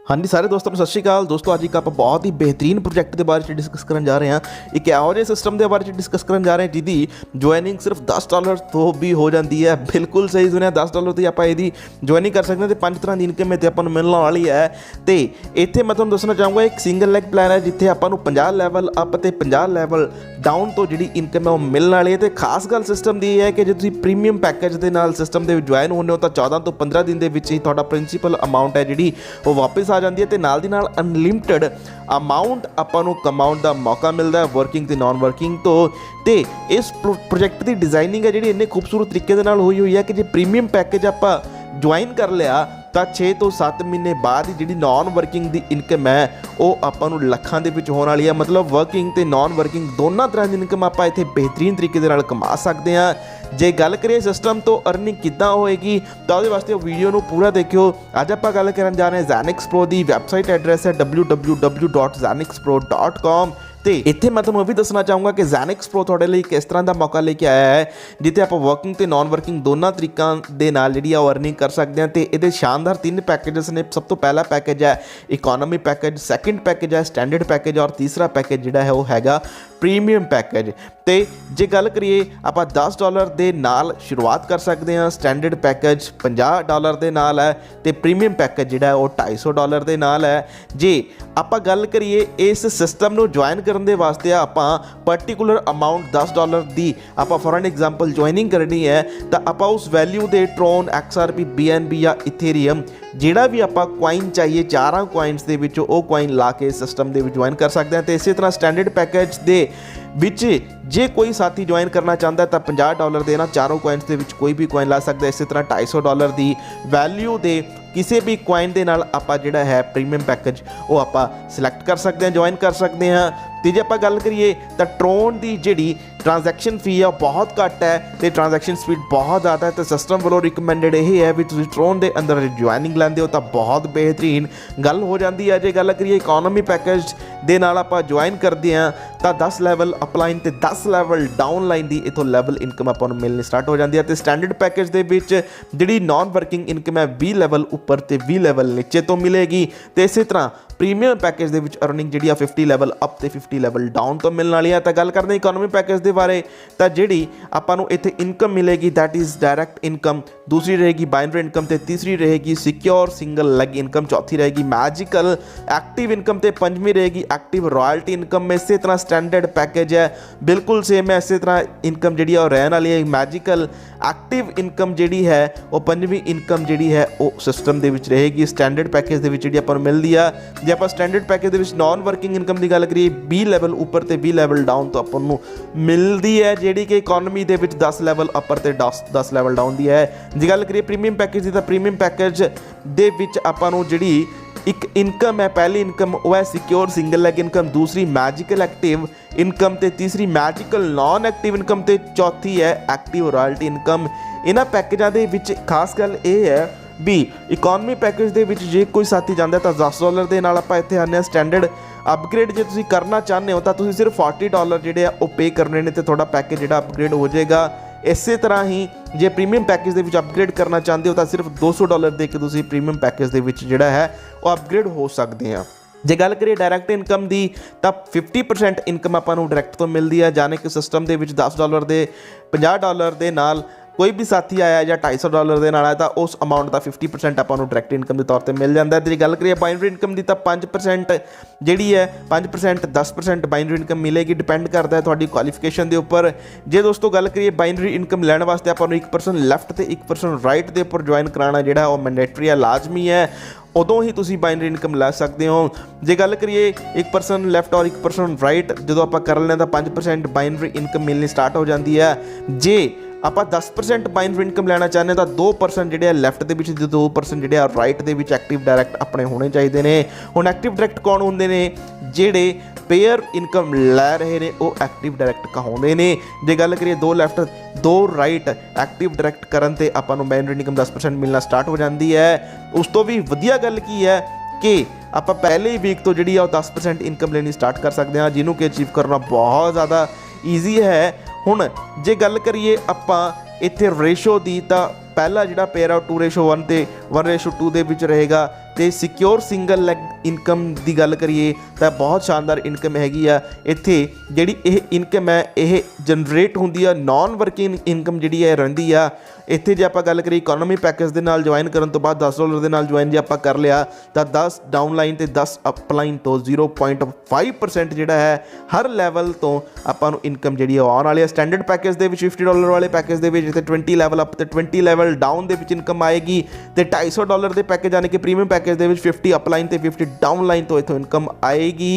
हाँ जी, सारे दोस्तों सत श्री अकाल। दोस्तों अज एक आप बहुत ही बेहतरीन प्रोजैक्ट के बारे डिस्कस करन जा रहे हैं। एक ਇਹੋ ਜਿਹੇ सिस्टम के बारे डिस्कस करन जा रहे हैं जिहदी ज्वाइनिंग सिर्फ $10 तो भी हो जाती है। बिल्कुल सही सुनिया, $10 तो आप इसकी ज्वाइनिंग कर सकते हैं। तो 5 तरह की इनकम इतने आपको मिलने वाली है। तो इत्थे मैं तुहानूं दसना चाहूँगा एक सिंगल लैग प्लान है जिथे आपको 50 लैवल अप तो 50 लैवल डाउन तो जी इनकम है वो मिलने वाली है। तो खास गल सिस्टम की है कि जो तुम प्रीमियम पैकेज के नाल सिस्टम के ज्वाइन होने हो तो 14 तो 15 दिन के ही तुहाडा प्रिंसीपल अमाउंट है जी वो वापस आ जाती है। तो नाल दी नाल अनलिमिटेड अमाउंट आपां नूं कमाउण दा मौका मिलता है वर्किंग ते नॉन वर्किंग तो। इस प्रोजैक्ट की डिजाइनिंग है जी इन्ने खूबसूरत तरीके दे नाल हुई हुई है कि जो प्रीमियम पैकेज आपां ज्वाइन कर लिया तो 6 तो 7 महीने बाद ही जी नॉन वर्किंग की इनकम है वो आपां नूं लखां दे विच होने वाली है। मतलब वर्किंग ते नॉन वर्किंग दोनों तरह की इनकम आपां इत्थे बेहतरीन तरीके दे नाल कमा सकते हैं। जे गल करिए सिस्टम तो अर्निंग किद्दां होएगी तो उहदे वास्ते वीडियो नूं पूरा देखियो। अज आपां गल करन जा रहे हैं ज़ेनिक्स प्रो की वैबसाइट एड्रैस है www.zenixpro.com। तो इत्थे मैं तुहानूं भी दसना चाहूँगा कि ज़ेनिक्स प्रो तुहाडे लई किस तरह का मौका लेके आया है जिथे आप वर्किंग तो नॉन वर्किंग दोनों तरीकों के नाल जिहड़ी अर्निंग कर सकते हैं। तो ये शानदार 3 पैकेजेस ने। सब तो पहला पैकेज है इकोनॉमी पैकेज, सैकेंड पैकेज है स्टैंडर्ड पैकेज और तीसरा पैकेज जिहड़ा है वो हैगा प्रीमियम पैकेज। तो जे गल करिए आप $10 के नाल शुरुआत कर सकते हैं। स्टैंडर्ड पैकेज $50 के नाल है तो प्रीमियम पैकेज जिहड़ा है वो $250 के नाल है। जे आप गल करिए इस सिस्टम नूं ज्वाइन करने दे वास्ते आपां पर्टिकुलर अमाउंट $10 की आप फॉर एन एग्जाम्पल ज्वाइनिंग करनी है तो आप उस वैल्यू के ट्रोन XRP BNB या इथेरियम जिहड़ा भी आप कॉइन चाहिए 4 कॉइनस के विचों वो कॉइन ला के सिस्टम के ज्वाइन कर सकते हैं। तो इस तरह स्टैंडर्ड पैकेज के विच जे कोई साथी ज्वाइन करना चाहता है तो $50 देना 4 कॉइनस के विच कोई भी कॉइन ला सकता है। इस तरह $250 की वैल्यू दे किसी भी कॉइन के नाल आपां जिहड़ा है प्रीमियम पैकेज वो आपां सिलेक्ट कर सकते हैं, ज्वाइन कर सकते हैं। तो जे आपां गल करिए तो ट्रोन की जिहड़ी ट्रांजैक्शन फी है बहुत घट है तो ट्रांजैक्शन स्पीड बहुत ज़्यादा है। तो सिस्टम वालों रिकमेंडेड यही है भी तुसीं ट्रोन के अंदर ज्वाइनिंग लैंदे हो तो बहुत बेहतरीन गल हो जाती है। जे गल करिए इकोनॉमी पैकेज के नाल आपां ज्वाइन करते हैं तो 10 लैवल अपलाइन तो 10 लैवल डाउनलाइन की इतों लैवल इनकम आपां नूं मिलनी स्टार्ट हो जाती है। तो स्टैंडर्ड पैकेज के विच जिहड़ी नॉन वर्किंग इनकम है 20 लैवल उपर तो 20 लैवल नीचे तो मिलेगी। तो इस तरह प्रीमियम पैकेज के विच अर्निंग जी 50 लैवल अप तो 50 लैवल डाउन तो मिलने वाली है। तो गल करते हैं इकोनॉमी पैकेज के बारे तो जी आपको इतने इनकम मिलेगी दैट इज़ डायरैक्ट इनकम, दूसरी रहेगी बाइनरी इनकम तो तीसरी रहेगी सिक्योर सिंगल लैग इनकम, चौथी रहेगी मैजिकल एक्टिव इनकम तो पंजवीं रहेगी एक्टिव रॉयल्टी इनकम। इस तरह स्टैंडर्ड पैकेज है बिल्कुल सेम है। इस तरह इनकम जी रहने वाली है मैजिकल एक्टिव इनकम जी है वो पंजवीं इनकम जी है वो सिस्टम के रहेगी स्टैंडर्ड पैकेज के जी आपको मिलती है। जे आप स्टैंडर्ड पैकेज के नॉन वर्किंग इनकम की गल करिए 20 लैवल उपर तो 20 लैवल डाउन तो आपको मिलती है जी कि इकोनॉमी के 10 लैवल अपर तो 10 लैवल डाउन की है। जी गल करिए प्रीमियम पैकेज की तो प्रीमियम पैकेज दे विच आपां जी एक इनकम है पहली इनकम वह है सिक्योर सिंगल लैग इनकम, दूसरी मैजिकल एक्टिव इनकम तो तीसरी मैजिकल नॉन एक्टिव इनकम तो चौथी है एक्टिव रॉयल्टी इनकम। इन्हां पैकेजां दे विच खास गल ये है भी इकोनॉमी पैकेज दे विच जे कोई साथी जाता तो $10 के नाल आपां इत्थे आने स्टैंडर्ड अपग्रेड जो तुसीं करना चाहते हो तो तुसीं सिर्फ $40 जिहड़े वो पे करने ने तो तुहाडा पैकेज जिहड़ा अपग्रेड हो जाएगा। इस तरह ही जे प्रीमियम पैकेज के विच अपग्रेड करना चाहते हो तो सिर्फ $200 दे के तुसीं प्रीमियम पैकेज के विच जिहड़ा है वो अपग्रेड हो सकते हैं। जे गल करिए डायरैक्ट इनकम की तो 50% इनकम आपां नूं डायरैक्ट तो मिलती है जाने कि सिस्टम के $10 के $50 के नाल कोई भी साथी आया या $250 के नाल आया तो उस अमाउंट का 50% आपां नूं डायरैक्ट इनकम के तौर पर मिल जाता है। जी गल करिए बाइनरी इनकम की तो 5% जी है 5% 10% बाइनरी इनकम मिलेगी, डिपेंड करता है थोड़ी क्वालिफिकेशन के उपर। जे दोस्तों गल करिए बाइनरी इनकम लैने वास्ते आपां नूं 1% लैफ्ट तो 1% राइट के उपर ज्वाइन कराना जिहड़ा वो मैंडेटरी है, लाजमी है। उदों ही तुसीं बाइनरी इनकम लै सकते हो। जे गल करिए 1% लैफ्ट और 1% राइट जो आप कर लें तो 5% बाइनरी इनकम मिलनी स्टार्ट हो जाती है। जे आप 10% बाइनरी इनकम लेना चाहते हैं तो 2% जो लैफ्ट के 2% जो राइट के एक्टिव डायरैक्ट अपने होने चाहिए ने। हुण एक्टिव डायरैक्ट कौन होंगे ने जेडे पेयर इनकम लै रहे हैं वो एक्टिव डायरैक्ट कहाउंदे ने। जे गल करिए 2 लैफ्ट 2 राइट एक्टिव डायरैक्ट करन ते आपां नूं बाइनरी इनकम 10% मिलना स्टार्ट हो जाती है। उस तो भी वधिया गल की है कि आप पहले ही वीक तो जी 10% इनकम लेनी स्टार्ट कर सकते हैं जिन्हों कि अचीव करना बहुत ज़्यादा ईजी है। हुण जे गल करिए आपां इत्थे रेशो की तो पहला जो पेयर है 2:1 तो 1:2 के रहेगा ਤੇ ਸਿਕਿਉਰ ਸਿੰਗਲ ਲੈਗ ਇਨਕਮ ਦੀ ਗੱਲ ਕਰੀਏ ਤਾਂ ਬਹੁਤ ਸ਼ਾਨਦਾਰ ਇਨਕਮ ਹੈਗੀ ਆ। ਇੱਥੇ ਜਿਹੜੀ ਇਹ ਇਨਕਮ ਹੈ ਇਹ ਜਨਰੇਟ ਹੁੰਦੀ ਆ, ਨੌਨ ਵਰਕਿੰਗ ਇਨਕਮ ਜਿਹੜੀ ਹੈ ਰਹਿੰਦੀ ਆ। ਇੱਥੇ ਜੇ ਆਪਾਂ ਗੱਲ ਕਰੀਏ ਇਕੋਨੋਮੀ ਪੈਕੇਜ ਦੇ ਨਾਲ ਜੁਆਇਨ ਕਰਨ ਤੋਂ ਬਾਅਦ $10 ਦੇ ਨਾਲ ਜੁਆਇਨ ਜੇ ਆਪਾਂ ਕਰ ਲਿਆ ਤਾਂ 10 ਡਾਊਨਲਾਈਨ ਤੇ 10 ਅਪਲਾਈਨ ਤੋਂ 0.5% ਜਿਹੜਾ ਹੈ ਹਰ ਲੈਵਲ ਤੋਂ ਆਪਾਂ ਨੂੰ ਇਨਕਮ ਜਿਹੜੀ ਆਉਣ ਵਾਲੀ ਹੈ। ਸਟੈਂਡਰਡ ਪੈਕੇਜ ਦੇ ਵਿੱਚ $50 ਵਾਲੇ ਪੈਕੇਜ ਦੇ ਵਿੱਚ ਤੇ 20 ਲੈਵਲ ਅਪ ਤੇ 20 ਲੈਵਲ ਡਾਊਨ ਦੇ ਵਿੱਚ ਇਨਕਮ ਆਏਗੀ ਤੇ $250 ਦੇ ਪੈਕੇਜ ਯਾਨੀ ਕਿ ਪ੍ਰੀਮੀਅਮ ਪੈਕੇਜ ਦੇ ਵਿੱਚ 50 ਅਪਲਾਈਨ ਤੇ 50 ਡਾਊਨਲਾਈਨ ਤੋਂ ਇੱਥੋਂ ਇਨਕਮ ਆਏਗੀ।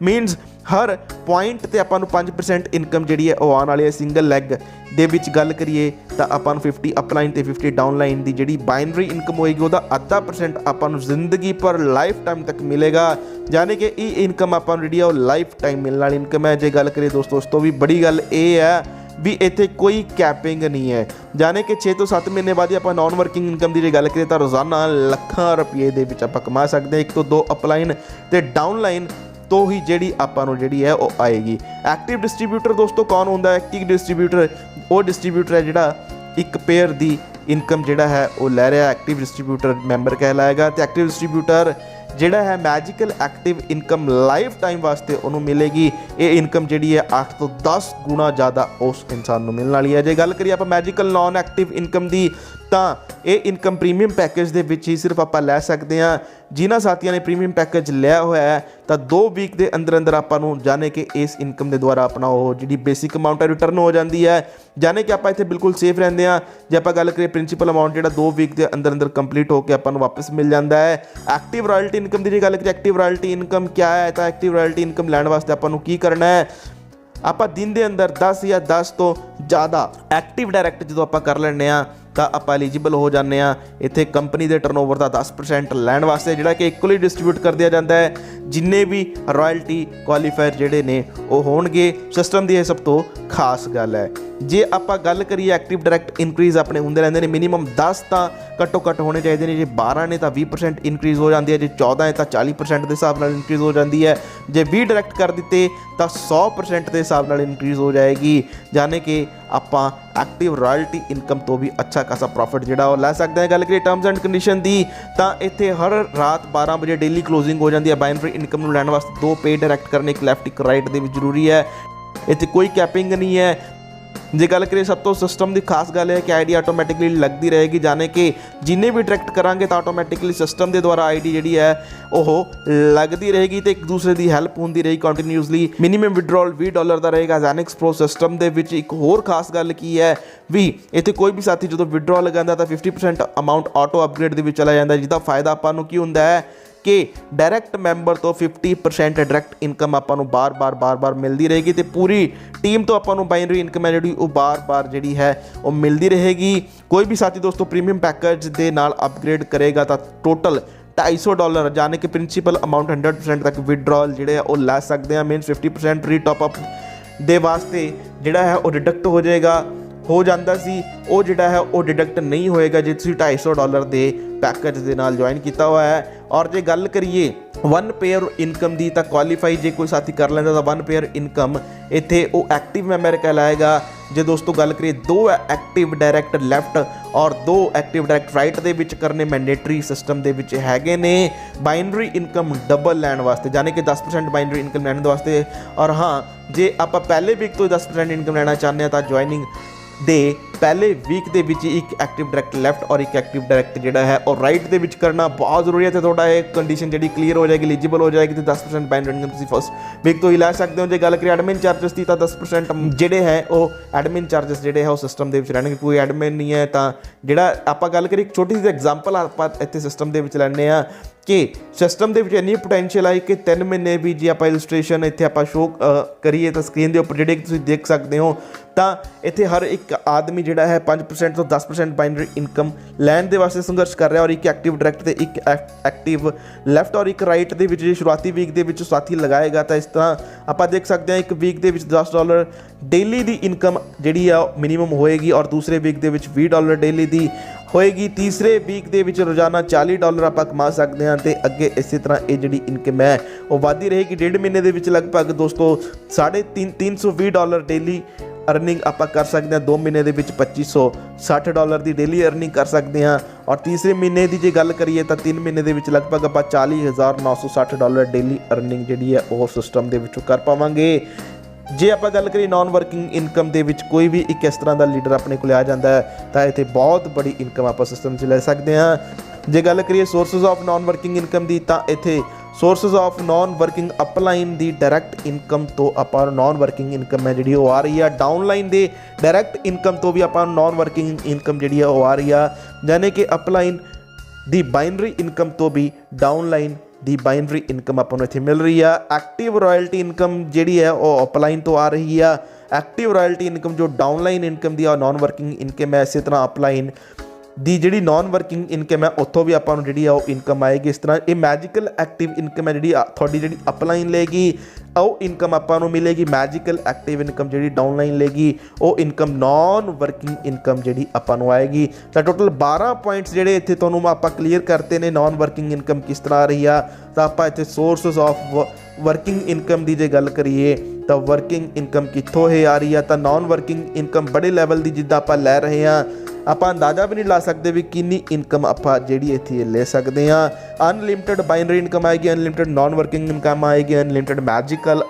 ਮੀਨਸ ਹਰ ਪੁਆਇੰਟ ਤੇ ਆਪਾਂ ਨੂੰ 5% ਇਨਕਮ ਜਿਹੜੀ ਹੈ ਉਹ ਆਉਣ ਵਾਲੀ ਹੈ। ਸਿੰਗਲ ਲੈਗ ਦੇ ਵਿੱਚ ਗੱਲ ਕਰੀਏ ਤਾਂ ਆਪਾਂ ਨੂੰ 50 ਅਪਲਾਈਨ ਤੇ 50 ਡਾਊਨਲਾਈਨ ਦੀ ਜਿਹੜੀ ਬਾਈਨਰੀ ਇਨਕਮ ਹੋਏਗੀ ਉਹਦਾ ਅੱਧਾ % ਆਪਾਂ ਨੂੰ ਜ਼ਿੰਦਗੀ ਪਰ ਲਾਈਫ ਟਾਈਮ ਤੱਕ ਮਿਲੇਗਾ। ਯਾਨੀ ਕਿ ਇਹ ਇਨਕਮ ਆਪਾਂ ਨੂੰ ਜਿਹੜੀ ਆ ਉਹ ਲਾਈਫ ਟਾਈਮ ਮਿਲਣ ਵਾਲੀ ਇਨਕਮ ਹੈ। ਜੇ ਗੱਲ ਕਰੀਏ ਦੋਸਤੋ ਉਸ ਤੋਂ ਵੀ ਬੜੀ ਗੱਲ ਇਹ ਹੈ ਵੀ ਇੱਥੇ ਕੋਈ ਕੈਪਿੰਗ ਨਹੀਂ ਹੈ। ਜਾਨੇ ਕਿ 6 ਤੋਂ 7 ਮਹੀਨੇ ਬਾਅਦ ਹੀ ਆਪਾਂ ਨੌਨ ਵਰਕਿੰਗ ਇਨਕਮ ਦੀ ਜੇ ਗੱਲ ਕਰੀਏ ਤਾਂ ਰੋਜ਼ਾਨਾ ਲੱਖਾਂ ਰੁਪਏ ਦੇ ਵਿੱਚ ਆਪਾਂ ਕਮਾ ਸਕਦੇ ਹਾਂ। 1 ਤੋਂ 2 ਅਪਲਾਈਨ ਤੇ ਡਾਊਨਲਾਈਨ ਤੋਂ ਹੀ ਜਿਹੜੀ ਆਪਾਂ ਨੂੰ ਜਿਹੜੀ ਹੈ ਉਹ ਆਏਗੀ। ਐਕਟਿਵ ਡਿਸਟ੍ਰੀਬਿਊਟਰ ਦੋਸਤੋ ਕੌਣ ਹੁੰਦਾ ਹੈ? ਐਕਟਿਵ ਡਿਸਟ੍ਰੀਬਿਊਟਰ ਉਹ ਡਿਸਟ੍ਰੀਬਿਊਟਰ ਹੈ ਜਿਹੜਾ ਇੱਕ ਪੇਅਰ ਦੀ ਇਨਕਮ ਜਿਹੜਾ ਹੈ ਉਹ ਲੈ ਰਿਹਾ, ਐਕਟਿਵ ਡਿਸਟ੍ਰੀਬਿਊਟਰ ਮੈਂਬਰ ਕਹਿਲਾਏਗਾ। ਤੇ ਐਕਟਿਵ ਡਿਸਟ੍ਰੀਬਿਊਟਰ ਜਿਹੜਾ ਹੈ magical active income life time ਵਾਸਤੇ ਉਹਨੂੰ ਮਿਲੇਗੀ। ਇਹ ਇਨਕਮ ਜਿਹੜੀ ਹੈ 8 ਤੋਂ 10 ਗੁਣਾ ਜ਼ਿਆਦਾ ਉਸ ਇਨਸਾਨ ਨੂੰ ਮਿਲਣ ਵਾਲੀ ਹੈ। ਜੇ ਗੱਲ ਕਰੀਏ ਆਪਾਂ ਮੈਜੀਕਲ ਨੌਨ ਐਕਟਿਵ ਇਨਕਮ ਦੀ ਤਾਂ ਇਹ ਇਨਕਮ ਪ੍ਰੀਮੀਅਮ ਪੈਕੇਜ ਦੇ ਵਿੱਚ ਹੀ ਸਿਰਫ ਆਪਾਂ ਲੈ ਸਕਦੇ ਹਾਂ। ਜਿਨ੍ਹਾਂ ਸਾਥੀਆਂ ਨੇ ਪ੍ਰੀਮੀਅਮ ਪੈਕੇਜ ਲਿਆ ਹੋਇਆ ਹੈ ਤਾਂ 2 ਵੀਕ ਦੇ ਅੰਦਰ ਅੰਦਰ ਆਪਾਂ ਨੂੰ ਜਾਣੇ ਕਿ ਇਸ ਇਨਕਮ ਦੇ ਦੁਆਰਾ ਆਪਣਾ ਉਹ ਜਿਹੜੀ ਬੇਸਿਕ ਅਮਾਊਂਟ ਹੈ ਰਿਟਰਨ ਹੋ ਜਾਂਦੀ ਹੈ। ਜਾਣੇ ਕਿ ਆਪਾਂ ਇੱਥੇ ਬਿਲਕੁਲ ਸੇਫ ਰਹਿੰਦੇ ਹਾਂ। ਜੇ ਆਪਾਂ ਗੱਲ ਕਰੀਏ ਪ੍ਰਿੰਸੀਪਲ ਅਮਾਊਂਟ ਜਿਹੜਾ 2 ਵੀਕ ਦੇ ਅੰਦਰ ਅੰਦਰ ਕੰਪਲੀਟ ਹੋ ਕੇ ਆਪਾਂ ਨੂੰ ਵਾਪਸ ਮਿਲ ਜਾਂਦਾ ਹੈ। ਐਕਟਿਵ ਰਾਇਲਟੀ ਇਨਕਮ ਦੀ ਜੇ ਗੱਲ ਕਰੀਏ ਐਕਟਿਵ ਰਾਇਲਟੀ ਇਨਕਮ ਕੀ ਹੈ ਤਾਂ ਐਕਟਿਵ ਰਾਇਲਟੀ ਇਨਕਮ ਲੈਣ ਵਾਸਤੇ ਆਪਾਂ ਨੂੰ ਕੀ ਕਰਨਾ ਹੈ? ਆਪਾਂ ਦਿਨ ਦੇ ਅੰਦਰ 10 ਜਾਂ 10 ਤੋਂ ਜ਼ਿਆਦਾ ਐਕਟਿਵ ਡਾਇਰੈਕਟ ਜਦੋਂ ਆਪਾਂ ਕਰ ਲੈਂਦੇ ਹਾਂ ਤਾਂ ਆਪਾਂ ਐਲੀਜੀਬਲ ਹੋ ਜਾਂਦੇ ਹਾਂ ਇੱਥੇ ਕੰਪਨੀ ਦੇ ਟਰਨਓਵਰ ਦਾ 10% ਲੈਣ ਵਾਸਤੇ, ਜਿਹੜਾ ਕਿ ਇਕੁਅਲੀ ਡਿਸਟ੍ਰੀਬਿਊਟ ਕਰ ਦਿਆ ਜਾਂਦਾ ਹੈ। ਜਿੰਨੇ ਵੀ ਰਾਇਲਟੀ ਕੁਆਲੀਫਾਇਰ ਜਿਹੜੇ ਨੇ ਉਹ ਹੋਣਗੇ। ਸਿਸਟਮ ਦੀ ਇਹ ਸਭ ਤੋਂ ਖਾਸ ਗੱਲ ਹੈ। ਜੇ ਆਪਾਂ ਗੱਲ ਕਰੀਏ ਐਕਟਿਵ ਡਾਇਰੈਕਟ ਇਨਕਰੀਜ਼ ਆਪਣੇ ਹੁੰਦੇ ਰਹਿੰਦੇ ਨੇ, ਮਿਨੀਮਮ 10 ਤਾਂ ਘੱਟੋ ਘੱਟ ਹੋਣੇ ਚਾਹੀਦੇ ਨੇ। ਜੇ 12 ਨੇ ਤਾਂ 20% ਇਨਕਰੀਜ਼ ਹੋ ਜਾਂਦੀ ਹੈ, ਜੇ 14 ਹੈ ਤਾਂ 40% ਦੇ ਹਿਸਾਬ ਨਾਲ ਇਨਕਰੀਜ਼ ਹੋ ਜਾਂਦੀ ਹੈ, ਜੇ 20 ਡਾਇਰੈਕਟ ਕਰ ਦਿੱਤੇ ਤਾਂ 100% ਦੇ ਹਿਸਾਬ ਨਾਲ ਇਨਕਰੀਜ਼ ਹੋ ਜਾਏਗੀ। ਜਾਨੇ ਕਿ ਆਪਾਂ ਐਕਟਿਵ ਰਾਇਲਟੀ ਇਨਕਮ ਤੋਂ ਵੀ ਅੱਛਾ ਖਾਸਾ ਪ੍ਰੋਫਿਟ ਜਿਹੜਾ ਉਹ ਲੈ ਸਕਦੇ ਹਾਂ। ਗੱਲ ਕਰੀਏ ਟਰਮਸ ਐਂਡ ਕੰਡੀਸ਼ਨ ਦੀ ਤਾਂ ਇੱਥੇ ਹਰ ਰਾਤ 12 ਵਜੇ ਡੇਲੀ ਕਲੋਜ਼ਿੰਗ ਹੋ ਜਾਂਦੀ ਹੈ। ਬਾਈਨਰੀ ਇਨਕਮ ਨੂੰ ਲੈਣ ਵਾਸਤੇ 2 ਪੇ ਡਾਇਰੈਕਟ ਕਰਨੇ, ਇੱਕ ਲੈਫਟ ਇੱਕ ਰਾਈਟ ਦੇ ਵਿੱਚ ਜ਼ਰੂਰੀ ਹੈ। ਇੱਥੇ ਕੋਈ ਕੈਪਿੰਗ ਨਹੀਂ ਹੈ। ਜੇ ਗੱਲ ਕਰੀਏ ਸਭ ਤੋਂ ਸਿਸਟਮ ਦੀ ਖਾਸ ਗੱਲ ਹੈ ਕਿ ਆਈਡੀ ਆਟੋਮੈਟਿਕਲੀ ਲੱਗਦੀ ਰਹੇਗੀ। ਜਾਨੇ ਕਿ ਜਿੰਨੇ ਵੀ ਡਾਇਰੈਕਟ ਕਰਾਂਗੇ ਤਾਂ ਆਟੋਮੈਟਿਕਲੀ ਸਿਸਟਮ ਦੇ ਦੁਆਰਾ ਆਈਡੀ ਜਿਹੜੀ ਹੈ ਉਹ ਲੱਗਦੀ ਰਹੇਗੀ ਤੇ ਇੱਕ ਦੂਸਰੇ ਦੀ ਹੈਲਪ ਹੁੰਦੀ ਰਹੀ ਕੰਟੀਨਿਊਸਲੀ। ਮਿਨੀਮਮ ਵਿਡਰੋਲ $20 ਦਾ ਰਹੇਗਾ ਜ਼ੈਨਿਕਸ ਪ੍ਰੋ ਸਿਸਟਮ ਦੇ ਵਿੱਚ। ਇੱਕ ਹੋਰ ਖਾਸ ਗੱਲ ਕੀ ਹੈ ਵੀ ਇੱਥੇ ਕੋਈ ਵੀ ਸਾਥੀ ਜਦੋਂ ਵਿਡਰੋਲ ਲਗਾਉਂਦਾ ਤਾਂ 50% ਅਮਾਊਂਟ ਆਟੋ ਅਪਗ੍ਰੇਡ ਦੇ ਵਿੱਚ ਚਲਾ ਜਾਂਦਾ, ਜਿਹਦਾ ਫਾਇਦਾ ਆਪਾਂ ਨੂੰ ਕੀ ਹੁੰਦਾ ਹੈ ਕਿ ਡਾਇਰੈਕਟ ਮੈਂਬਰ ਤੋਂ 50% ਡਾਇਰੈਕਟ ਇਨਕਮ ਆਪਾਂ ਨੂੰ ਬਾਰ-ਬਾਰ ਮਿਲਦੀ ਰਹੇਗੀ ਤੇ ਪੂਰੀ ਟੀਮ ਤੋਂ ਆਪਾਂ ਨੂੰ ਬਾਈਨਰੀ ਇਨਕਮ ਹੈ ਜਿਹੜੀ ਉਹ ਬਾਰ-ਬਾਰ ਜਿਹੜੀ ਹੈ ਉਹ ਮਿਲਦੀ ਰਹੇਗੀ। ਕੋਈ ਵੀ ਸਾਥੀ ਦੋਸਤੋ ਪ੍ਰੀਮੀਅਮ ਪੈਕੇਜ ਦੇ ਨਾਲ ਅਪਗ੍ਰੇਡ ਕਰੇਗਾ ਤਾਂ ਟੋਟਲ $250 ਜਾਨੇ ਕਿ ਪ੍ਰਿੰਸੀਪਲ ਅਮਾਊਂਟ 100% ਤੱਕ ਵਿਡਰੋਲ ਜਿਹੜੇ ਆ ਉਹ ਲੈ ਸਕਦੇ ਆ। ਮੀਨਸ 50% ਰੀ ਟੌਪ ਅਪ ਦੇ ਵਾਸਤੇ ਜਿਹੜਾ ਹੈ ਉਹ ਡਿਡਕਟ ਹੋ ਜਾਏਗਾ, ਹੋ ਜਾਂਦਾ ਸੀ। ਉਹ ਜਿਹੜਾ ਹੈ ਉਹ ਡਿਡਕਟ ਨਹੀਂ ਹੋਏਗਾ ਜੇ ਤੁਸੀਂ $250 ਦੇ ਪੈਕੇਜ ਦੇ ਨਾਲ ਜੁਆਇਨ ਕੀਤਾ ਹੋਇਆ ਹੈ। ਔਰ ਜੇ ਗੱਲ ਕਰੀਏ 1 ਪੇਅਰ ਇਨਕਮ ਦੀ ਤਾਂ ਕੁਆਲੀਫਾਈ ਜੇ ਕੋਈ ਸਾਥੀ ਕਰ ਲੈਂਦਾ ਤਾਂ 1 ਪੇਅਰ ਇਨਕਮ ਇੱਥੇ ਉਹ ਐਕਟਿਵ ਮੈਂਬਰ ਕਹਿਲਾਏਗਾ। ਜੇ ਦੋਸਤੋ ਗੱਲ ਕਰੀਏ 2 ਐਕਟਿਵ ਡਾਇਰੈਕਟ ਲੈਫਟ ਔਰ 2 ਐਕਟਿਵ ਡਾਇਰੈਕਟ ਰਾਈਟ ਦੇ ਵਿੱਚ ਕਰਨੇ ਮੈਂਡੇਟਰੀ ਸਿਸਟਮ ਦੇ ਵਿੱਚ ਹੈਗੇ ਨੇ ਬਾਈਨਰੀ ਇਨਕਮ ਡਬਲ ਲੈਣ ਵਾਸਤੇ, ਜਾਨੇ ਕਿ 10% ਬਾਈਨਰੀ ਇਨਕਮ ਲੈਣ ਦੇ ਵਾਸਤੇ। ਔਰ ਹਾਂ ਜੇ ਆਪਾਂ ਪਹਿਲੇ ਵੀਕ ਤੋਂ 10% ਇਨਕਮ ਲੈਣਾ ਚਾਹੁੰਦੇ ਹਾਂ ਤਾਂ ਜੁਆਇਨਿੰਗ ਦੇ ਪਹਿਲੇ ਵੀਕ ਦੇ ਵਿੱਚ ਇੱਕ ਐਕਟਿਵ ਡਾਇਰੈਕਟ ਲੈਫਟ ਔਰ ਇੱਕ ਐਕਟਿਵ ਡਾਇਰੈਕਟ ਜਿਹੜਾ ਹੈ ਉਹ ਰਾਈਟ ਦੇ ਵਿੱਚ ਕਰਨਾ ਬਹੁਤ ਜ਼ਰੂਰੀ ਹੈ। ਤੇ ਤੁਹਾਡਾ ਇਹ ਕੰਡੀਸ਼ਨ ਜਿਹੜੀ ਕਲੀਅਰ ਹੋ ਜਾਏਗੀ, ਐਲੀਜੀਬਲ ਹੋ ਜਾਏਗੀ ਤੇ 10% ਬਾਈਨਰੀ ਇਨਕਮ ਤੁਸੀਂ ਫਸਟ ਵੀਕ ਤੋਂ ਹੀ ਲੈ ਸਕਦੇ ਹੋ। ਜੇ ਗੱਲ ਕਰੀਏ ਐਡਮਿਨ ਚਾਰਜਸ ਦੀ ਤਾਂ 10% ਜਿਹੜੇ ਹੈ ਉਹ ਐਡਮਿਨ ਚਾਰਜਸ ਜਿਹੜੇ ਹੈ ਉਹ ਸਿਸਟਮ ਦੇ ਵਿੱਚ ਰਹਿਣਗੇ। ਕੋਈ ਐਡਮਿਨ ਨਹੀਂ ਹੈ ਤਾਂ ਜਿਹੜਾ ਆਪਾਂ ਗੱਲ ਕਰੀਏ ਇੱਕ ਛੋਟੀ ਜਿਹੀ ਐਗਜ਼ਾਮਪਲ ਆਪਾਂ ਇੱਥੇ ਸਿਸਟਮ ਦੇ ਵਿੱਚ ਲੈਂਦੇ ਹਾਂ ਕਿ ਸਿਸਟਮ ਦੇ ਵਿੱਚ ਇੰਨੀ ਪੋਟੈਂਸ਼ੀਅਲ ਆਈ ਕਿ 3 ਮਹੀਨੇ ਵੀ ਜੇ ਆਪਾਂ ਇਲਸਟ੍ਰੇਸ਼ਨ ਇੱਥੇ ਆਪਾਂ ਸ਼ੋ ਕਰੀਏ ਤਾਂ ਸਕਰੀਨ ਦੇ ਉੱਪਰ ਜਿਹੜੇ ਤੁਸੀਂ ਦੇਖ ਸਕਦੇ ਹੋ ਤਾਂ ਇੱਥੇ ਹਰ ਇੱਕ ਆਦਮੀ ਜਿਹੜਾ ਹੈ 5% ਤੋਂ 10% ਬਾਈਨਰੀ ਇਨਕਮ ਲੈਣ ਦੇ ਵਾਸਤੇ ਸੰਘਰਸ਼ ਕਰ ਰਿਹਾ। ਔਰ ਇੱਕ ਐਕਟਿਵ ਡਾਇਰੈਕਟ ਤੇ ਇੱਕ ਐਕਟਿਵ ਲੈਫਟ ਔਰ ਇੱਕ ਰਾਈਟ ਦੇ ਵਿੱਚ ਜੇ ਸ਼ੁਰੂਆਤੀ ਵੀਕ ਦੇ ਵਿੱਚ ਸਾਥੀ ਲਗਾਏਗਾ ਤਾਂ ਇਸ ਤਰ੍ਹਾਂ ਆਪਾਂ ਦੇਖ ਸਕਦੇ ਹਾਂ ਇੱਕ ਵੀਕ ਦੇ ਵਿੱਚ $10 ਡੇਲੀ ਦੀ ਇਨਕਮ ਜਿਹੜੀ ਆ ਮਿਨੀਮਮ ਹੋਏਗੀ ਔਰ ਦੂਸਰੇ ਵੀਕ ਦੇ ਵਿੱਚ $20 ਡੇਲੀ ਦੀ ਹੋਏਗੀ। ਤੀਸਰੇ ਵੀਕ ਦੇ ਵਿੱਚ ਰੋਜ਼ਾਨਾ $40 ਆਪਾਂ ਕਮਾ ਸਕਦੇ ਹਾਂ ਤੇ ਅੱਗੇ ਇਸੇ ਤਰ੍ਹਾਂ ਇਹ ਜਿਹੜੀ ਇਨਕਮ ਹੈ ਉਹ ਵੱਧਦੀ ਰਹੇਗੀ। 1.5 ਮਹੀਨੇ ਦੇ ਵਿੱਚ ਲਗਭਗ ਦੋਸਤੋ $320 ਡੇਲੀ अर्निंग आप कर सकते हैं 2 महीने ਦੇ ਵਿੱਚ $2560 ਦੀ ਡੇਲੀ अर्निंग कर सकते हैं। और तीसरे महीने की जे गल करिए तो 3 महीने ਦੇ ਵਿੱਚ लगभग आप $40,960 डेली अर्निंग जी है वो सिस्टम के विचों कर पावांगे। जे आप गल करिए नॉन वर्किंग इनकम के विच कोई भी एक इस तरह का लीडर अपने को आ जाता है तो इतने बहुत बड़ी इनकम आप सिस्टम से ले सकते हैं। जे गल करिए sources of non working income की तो इतने sources of non working upline की डायरैक्ट इनकम तो आप नॉन वर्किंग इनकम है जी आ रही है। डाउनलाइन के डायरैक्ट इनकम तो भी आप नॉन वर्किंग इनकम जी आ रही है, यानी कि अपलाइन की बाइनरी इनकम तो भी डाउनलाइन ਦੀ ਬਾਈਨਰੀ ਇਨਕਮ ਆਪਾਂ ਨੂੰ ਇੱਥੇ ਮਿਲ ਰਹੀ ਆ। ਐਕਟਿਵ ਰਾਇਲਟੀ ਇਨਕਮ ਜਿਹੜੀ ਹੈ ਉਹ ਅਪਲਾਈਨ ਤੋਂ ਆ ਰਹੀ ਆ। ਐਕਟਿਵ ਰਾਇਲਟੀ ਇਨਕਮ ਜੋ ਡਾਊਨਲਾਈਨ ਇਨਕਮ ਦੀ ਆ ਨਾਨ ਵਰਕਿੰਗ ਇਨਕਮ ਹੈ, ਇਸੇ ਤਰ੍ਹਾਂ ਅਪਲਾਈਨ ਦੀ ਜਿਹੜੀ ਨਾਨ ਵਰਕਿੰਗ ਇਨਕਮ ਹੈ ਉੱਥੋਂ ਵੀ ਆਪਾਂ ਨੂੰ ਜਿਹੜੀ ਆ ਉਹ ਇਨਕਮ ਆਏਗੀ। ਇਸ ਤਰ੍ਹਾਂ ਇਹ ਮੈਜੀਕਲ ਐਕਟਿਵ ਇਨਕਮ ਹੈ ਜਿਹੜੀ ਤੁਹਾਡੀ ਜਿਹੜੀ ਅਪਲਾਈਨ ਲਏਗੀ ਉਹ ਇਨਕਮ ਆਪਾਂ ਨੂੰ ਮਿਲੇਗੀ। ਮੈਜੀਕਲ ਐਕਟਿਵ ਇਨਕਮ ਜਿਹੜੀ ਡਾਊਨਲਾਈਨ ਲਏਗੀ ਉਹ ਇਨਕਮ ਨਾਨ ਵਰਕਿੰਗ ਇਨਕਮ ਜਿਹੜੀ ਆਪਾਂ ਨੂੰ ਆਏਗੀ। ਤਾਂ ਟੋਟਲ 12 ਪੁਆਇੰਟਸ ਜਿਹੜੇ ਇੱਥੇ ਤੁਹਾਨੂੰ ਆਪਾਂ ਕਲੀਅਰ ਕਰਤੇ ਨੇ ਨਾਨ ਵਰਕਿੰਗ ਇਨਕਮ ਕਿਸ ਤਰ੍ਹਾਂ ਆ ਰਹੀ ਆ। ਤਾਂ ਆਪਾਂ ਇੱਥੇ ਸੋਰਸਿਸ ਆਫ ਵਰਕਿੰਗ ਇਨਕਮ ਦੀ ਜੇ ਗੱਲ ਕਰੀਏ ਤਾਂ ਵਰਕਿੰਗ ਇਨਕਮ ਕਿੱਥੋਂ ਇਹ ਆ ਰਹੀ ਆ, ਤਾਂ ਨਾਨ ਵਰਕਿੰਗ ਇਨਕਮ ਬੜੇ ਲੈਵਲ ਦੀ ਜਿੱਦਾਂ ਆਪਾਂ ਲੈ ਰਹੇ ਹਾਂ ਆਪਾਂ ਅੰਦਾਜ਼ਾ ਵੀ ਨਹੀਂ ਲਾ ਸਕਦੇ ਵੀ ਕਿੰਨੀ ਇਨਕਮ ਆਪਾਂ ਜਿਹੜੀ ਇੱਥੇ ਲੈ ਸਕਦੇ ਹਾਂ। ਅਨਲਿਮਿਟਿਡ ਬਾਈਨਰੀ ਇਨਕਮ ਆਏਗੀ, ਅਨਲਿਮਿਟਿਡ ਨਾਨ ਵਰਕਿੰਗ ਇਨਕਮ ਆਏਗੀ, unlimited magical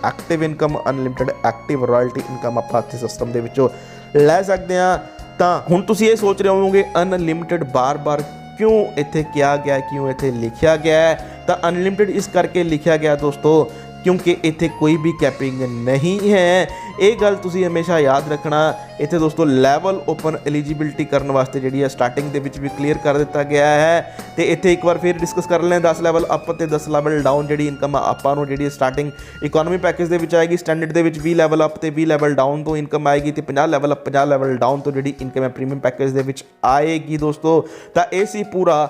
active income, unlimited active royalty income ਆਪਾਂ ਇੱਥੇ ਸਿਸਟਮ ਦੇ ਵਿੱਚੋਂ ਲੈ ਸਕਦੇ ਹਾਂ। ਤਾਂ ਹੁਣ ਤੁਸੀਂ ਇਹ ਸੋਚ ਰਹੇ ਹੋਵੋਗੇ ਅਨਲਿਮਿਟਿਡ ਬਾਰ-ਬਾਰ ਕਿਉਂ ਇੱਥੇ ਕਿਹਾ ਗਿਆ, ਕਿਉਂ ਇੱਥੇ ਲਿਖਿਆ ਗਿਆ ਹੈ। ਤਾਂ ਅਨਲਿਮਿਟਿਡ ਇਸ ਕਰਕੇ ਲਿਖਿਆ ਗਿਆ ਦੋਸਤੋ क्योंकि इत्थे कोई भी कैपिंग नहीं है। ਇਹ ਗੱਲ ਤੁਸੀਂ ਹਮੇਸ਼ਾ ਯਾਦ ਰੱਖਣਾ। ਇੱਥੇ ਦੋਸਤੋ ਲੈਵਲ ਓਪਨ ਐਲੀਜੀਬਿਲਟੀ ਕਰਨ ਵਾਸਤੇ ਜਿਹੜੀ ਹੈ ਸਟਾਰਟਿੰਗ ਦੇ ਵਿੱਚ ਵੀ ਕਲੀਅਰ ਕਰ ਦਿੱਤਾ ਗਿਆ ਹੈ। ਤੇ ਇੱਥੇ ਇੱਕ ਵਾਰ ਫਿਰ ਡਿਸਕਸ ਕਰ ਲੈਂਦੇ 10 ਲੈਵਲ ਅਪ ਤੇ 10 ਲੈਵਲ ਡਾਊਨ ਜਿਹੜੀ ਇਨਕਮ ਆਪਾਂ ਨੂੰ ਜਿਹੜੀ ਸਟਾਰਟਿੰਗ ਇਕਨੋਮੀ ਪੈਕੇਜ ਦੇ ਵਿੱਚ ਆਏਗੀ। ਸਟੈਂਡਰਡ ਦੇ ਵਿੱਚ 20 ਲੈਵਲ ਅਪ ਤੇ 20 ਲੈਵਲ ਡਾਊਨ ਤੋਂ ਇਨਕਮ ਆਏਗੀ ਤੇ 50 ਲੈਵਲ ਅਪ 50 ਲੈਵਲ ਡਾਊਨ ਤੋਂ ਜਿਹੜੀ ਇਨਕਮ ਹੈ ਪ੍ਰੀਮੀਅਮ ਪੈਕੇਜ ਦੇ ਵਿੱਚ ਆਏਗੀ ਦੋਸਤੋ। ਤਾਂ ਇਹ ਸੀ ਪੂਰਾ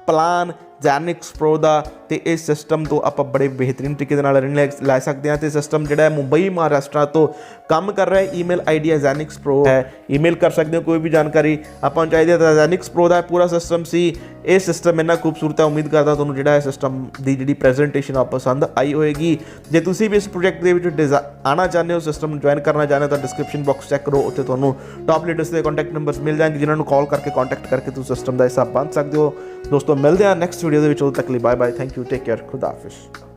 ਪਲਾਨ ਜ਼ੈਨਿਕਸ ਪ੍ਰੋ ਦਾ ਤੇ ਇਸ ਸਿਸਟਮ ਤੋਂ ਆਪਾਂ ਬੜੇ ਬਿਹਤਰੀਨ ਤਰੀਕੇ ਦੇ ਨਾਲ ਅਰਨਿੰਗ ਲੈ ਸਕਦੇ ਹਾਂ। ਤੇ ਸਿਸਟਮ ਜਿਹੜਾ ਹੈ ਮੁੰਬਈ ਮਹਾਰਾਸ਼ਟਰ ਤੋਂ ਕੰਮ ਕਰ ਰਿਹਾ ਹੈ। ਈਮੇਲ ਆਈਡੀ ਹੈ ਜ਼ੈਨਿਕਸ ਪ੍ਰੋ ਹੈ, ਈਮੇਲ ਕਰ ਸਕਦੇ ਹੋ ਕੋਈ ਵੀ ਜਾਣਕਾਰੀ ਆਪਾਂ ਨੂੰ ਚਾਹੀਦੀ ਹੈ। ਤਾਂ ਜ਼ੈਨਿਕਸ ਪ੍ਰੋ ਦਾ ਪੂਰਾ ਸਿਸਟਮ ਸੀ। ਇਹ ਸਿਸਟਮ ਇੰਨਾ ਖੂਬਸੂਰਤ ਹੈ, ਉਮੀਦ ਕਰਦਾ ਤੁਹਾਨੂੰ ਜਿਹੜਾ ਹੈ ਸਿਸਟਮ ਦੀ ਜਿਹੜੀ ਪ੍ਰੈਜੈਂਟੇਸ਼ਨ ਆ ਪਸੰਦ ਆਈ ਹੋਏਗੀ। ਜੇ ਤੁਸੀਂ ਵੀ ਇਸ ਪ੍ਰੋਜੈਕਟ ਦੇ ਵਿੱਚ ਆਉਣਾ ਚਾਹੁੰਦੇ ਹੋ, ਸਿਸਟਮ ਨੂੰ ਜੁਆਇਨ ਕਰਨਾ ਚਾਹੁੰਦੇ ਹੋ ਤਾਂ ਡਿਸਕ੍ਰਿਪਸ਼ਨ ਬਾਕਸ ਚੈੱਕ ਕਰੋ, ਉੱਥੇ ਤੁਹਾਨੂੰ ਟੌਪ ਲੀਡਰਸ ਦੇ ਕੰਟੈਕਟ ਨੰਬਰਸ ਮਿਲ ਜਾਣਗੇ ਜਿਨ੍ਹਾਂ ਨੂੰ ਕਾਲ ਕਰਕੇ ਕੰਟੈਕਟ ਕਰਕੇ ਤੁਸੀਂ ਸਿਸਟਮ ਦਾ ਹਿੱਸਾ ਬਣ ਸਕਦੇ ਹੋ। ਦੋਸਤੋ ਮਿਲਦੇ ਹਾਂ ਨੈਕਸਟ ਵੀਡੀਓ ਦੇ ਵਿੱਚ, ਉਦੋਂ ਤੱਕ ਲਈ bye bye, thank you, take care, ਖੁਦਾ ਹਾਫਿਜ਼।